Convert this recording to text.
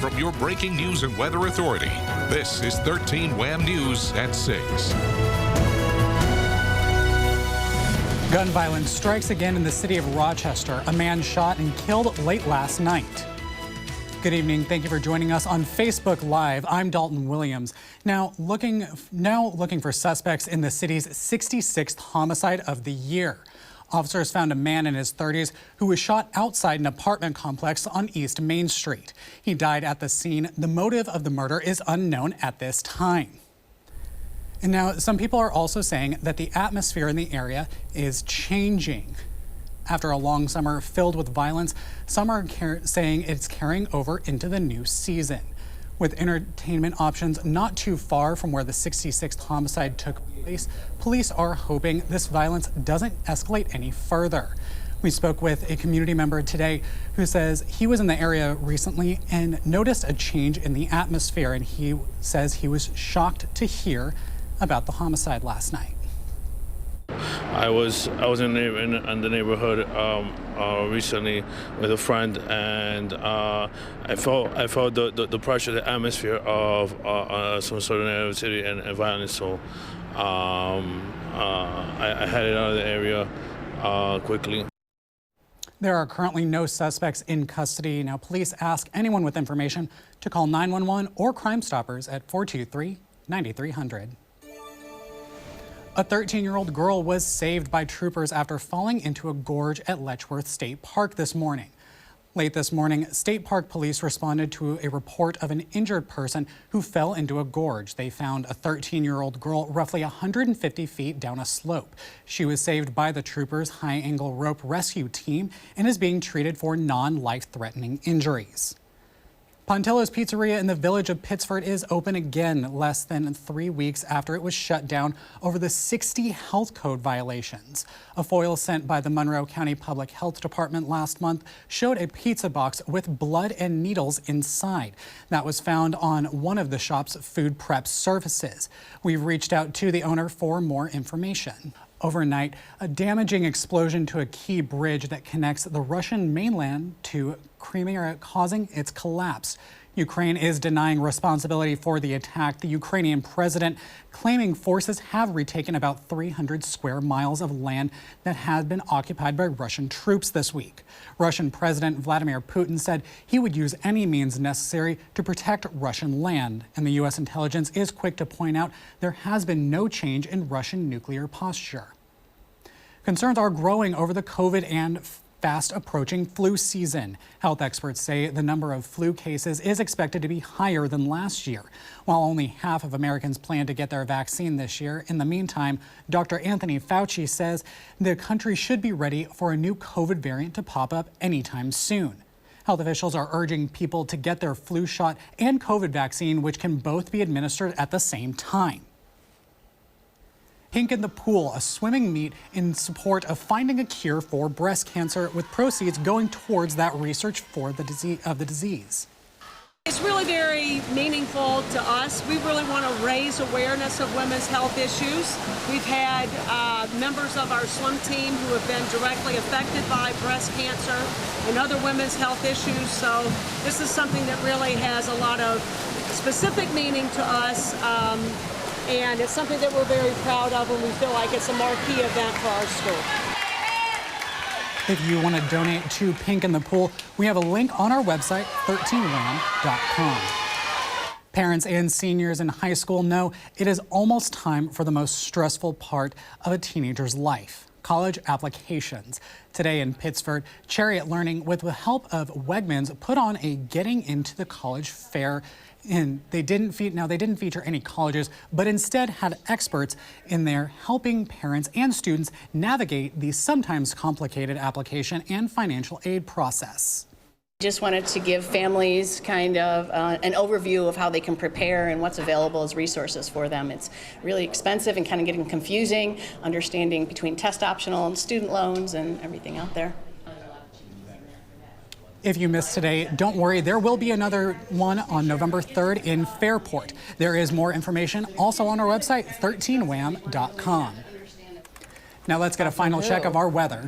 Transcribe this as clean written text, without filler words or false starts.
from your breaking news and weather authority. This is 13 Wham News at 6. Gun violence strikes again in the city of Rochester. A man shot and killed late last night. Good evening. Thank you for joining us on Facebook Live. I'm Dalton Williams. Now looking for suspects in the city's 66th homicide of the year. Officers found a man in his 30s who was shot outside an apartment complex on East Main Street. He died at the scene. The motive of the murder is unknown at this time. And now some people are also saying that the atmosphere in the area is changing. After a long summer filled with violence, some are saying it's carrying over into the new season. With entertainment options not too far from where the 66th homicide took place, police are hoping this violence doesn't escalate any further. We spoke with a community member today who says he was in the area recently and noticed a change in the atmosphere, and he says he was shocked to hear about the homicide last night. I was in the neighborhood recently with a friend, and I felt the pressure, the atmosphere of some sort of negativity and violence. So I headed out of the area quickly. There are currently no suspects in custody. Now, police ask anyone with information to call 911 or Crime Stoppers at 423-9300. A 13-year-old girl was saved by troopers after falling into a gorge at Letchworth State Park this morning. Late this morning, State Park police responded to a report of an injured person who fell into a gorge. They found a 13-year-old girl roughly 150 feet down a slope. She was saved by the troopers' high-angle rope rescue team and is being treated for non-life-threatening injuries. Pontillo's Pizzeria in the village of Pittsford is open again less than 3 weeks after it was shut down over the 60 health code violations. A FOIL sent by the Monroe County Public Health Department last month showed a pizza box with blood and needles inside. That was found on one of the shop's food prep surfaces. We've reached out to the owner for more information. Overnight, a damaging explosion to a key bridge that connects the Russian mainland to Crimea causing its collapse. Ukraine is denying responsibility for the attack. The Ukrainian president claiming forces have retaken about 300 square miles of land that had been occupied by Russian troops this week. Russian President Vladimir Putin said he would use any means necessary to protect Russian land. And the U.S. intelligence is quick to point out there has been no change in Russian nuclear posture. Concerns are growing over the COVID and fast approaching flu season. Health experts say the number of flu cases is expected to be higher than last year. While only half of Americans plan to get their vaccine this year, in the meantime, Dr. Anthony Fauci says the country should be ready for a new COVID variant to pop up anytime soon. Health officials are urging people to get their flu shot and COVID vaccine, which can both be administered at the same time. Pink in the Pool, a swimming meet in support of finding a cure for breast cancer, with proceeds going towards that research for the disease. It's really very meaningful to us. We really want to raise awareness of women's health issues. We've had members of our swim team who have been directly affected by breast cancer and other women's health issues. So this is something that really has a lot of specific meaning to us. And it's something that we're very proud of, and we feel like it's a marquee event for our school. If you want to donate to Pink in the Pool, we have a link on our website, 13wham.com. Parents and seniors in high school know it is almost time for the most stressful part of a teenager's life: college applications. Today in Pittsford, Chariot Learning, with the help of Wegmans, put on a Getting Into the College fair. And they didn't feature any colleges, but instead had experts in there helping parents and students navigate the sometimes complicated application and financial aid process. Just wanted to give families kind of an overview of how they can prepare and what's available as resources for them. It's really expensive and kind of getting confusing, understanding between test optional and student loans and everything out there. If you missed today, don't worry, there will be another one on November 3rd in Fairport. There is more information also on our website, 13wham.com. Now let's get a final check of our weather.